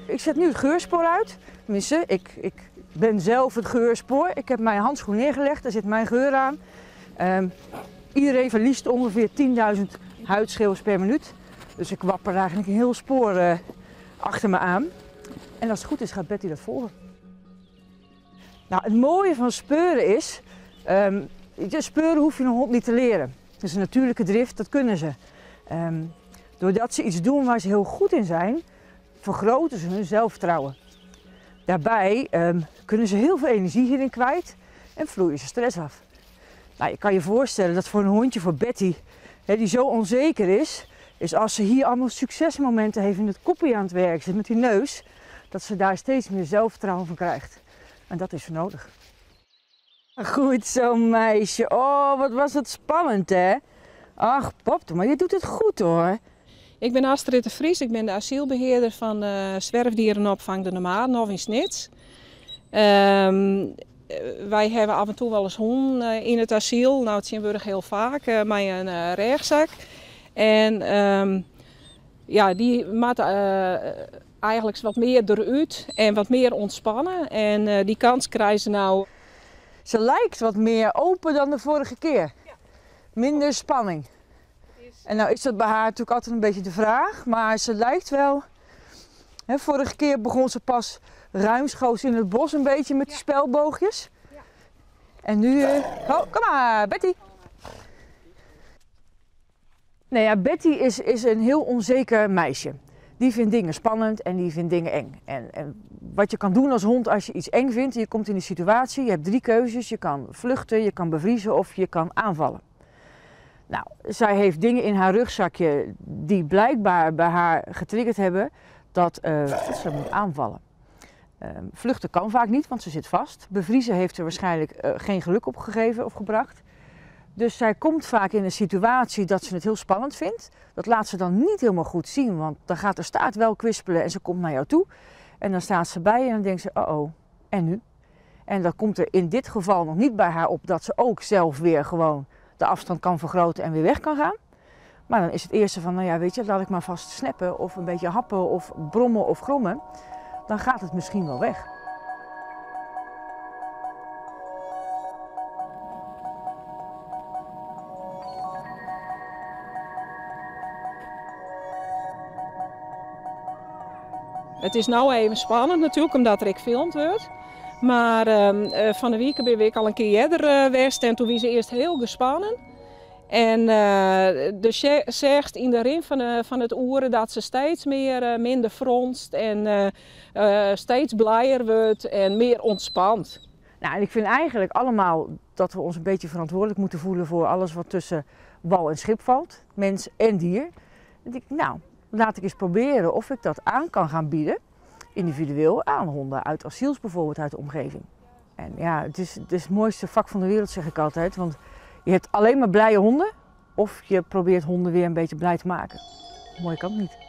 Ik zet nu het geurspoor uit. Tenminste, ik ben zelf het geurspoor. Ik heb mijn handschoen neergelegd, daar zit mijn geur aan. Iedereen verliest ongeveer 10.000 huidschilfers per minuut. Dus ik wapper eigenlijk een heel spoor achter me aan. En als het goed is, gaat Betty dat volgen. Nou, het mooie van speuren is, speuren hoef je een hond niet te leren. Het is een natuurlijke drift, dat kunnen ze. Doordat ze iets doen waar ze heel goed in zijn, vergroten ze hun zelfvertrouwen. Daarbij kunnen ze heel veel energie hierin kwijt en vloeien ze stress af. Nou, je kan je voorstellen dat voor een hondje, voor Betty, die zo onzeker is als ze hier allemaal succesmomenten heeft en het kopje aan het werk zit met die neus, dat ze daar steeds meer zelfvertrouwen van krijgt. En dat is nodig. Goed zo, meisje. Oh, wat was het spannend, hè? Ach, Pop, maar je doet het goed, hoor. Ik ben Astrid de Vries, ik ben de asielbeheerder van zwerfdierenopvang De Nomaden in Snits. Wij hebben af en toe wel eens honden in het asiel. Nou, het zien we heel vaak met een rugzak. En die moeten eigenlijk wat meer eruit en wat meer ontspannen. En die kans krijgen ze nou. Ze lijkt wat meer open dan de vorige keer. Ja. Minder spanning. En nou is dat bij haar natuurlijk altijd een beetje de vraag, maar ze lijkt wel. Vorige keer begon ze pas ruimschoots in het bos een beetje met die spelboogjes. Ja. En nu, kom maar, Betty. Nou ja, Betty is een heel onzeker meisje. Die vindt dingen spannend en die vindt dingen eng. En wat je kan doen als hond als je iets eng vindt, je komt in een situatie, je hebt 3 keuzes. Je kan vluchten, je kan bevriezen of je kan aanvallen. Nou, zij heeft dingen in haar rugzakje die blijkbaar bij haar getriggerd hebben dat ze moet aanvallen. Vluchten kan vaak niet, want ze zit vast. Bevriezen heeft er waarschijnlijk geen geluk op gegeven of gebracht. Dus zij komt vaak in een situatie dat ze het heel spannend vindt. Dat laat ze dan niet helemaal goed zien, want dan gaat de staart wel kwispelen en ze komt naar jou toe. En dan staat ze bij je en dan denkt ze, oh, en nu? En dan komt er in dit geval nog niet bij haar op dat ze ook zelf weer gewoon de afstand kan vergroten en weer weg kan gaan. Maar dan is het eerste van, nou ja, weet je, laat ik maar vast snappen of een beetje happen of brommen of grommen. Dan gaat het misschien wel weg. Het is nou even spannend natuurlijk, omdat er gefilmd wordt. Maar van de week ben ik al een keer eerder geweest en toen was ze eerst heel gespannen. En de zegt in de rin van het oeren dat ze steeds minder fronst en steeds blijer wordt en meer ontspant. Nou, en ik vind eigenlijk allemaal dat we ons een beetje verantwoordelijk moeten voelen voor alles wat tussen wal en schip valt, mens en dier. Dan denk ik, nou, laat ik eens proberen of ik dat aan kan gaan bieden, individueel aan honden uit asiels bijvoorbeeld, uit de omgeving. En ja, het is het mooiste vak van de wereld, zeg ik altijd, want je hebt alleen maar blije honden of je probeert honden weer een beetje blij te maken. Mooi kan het niet.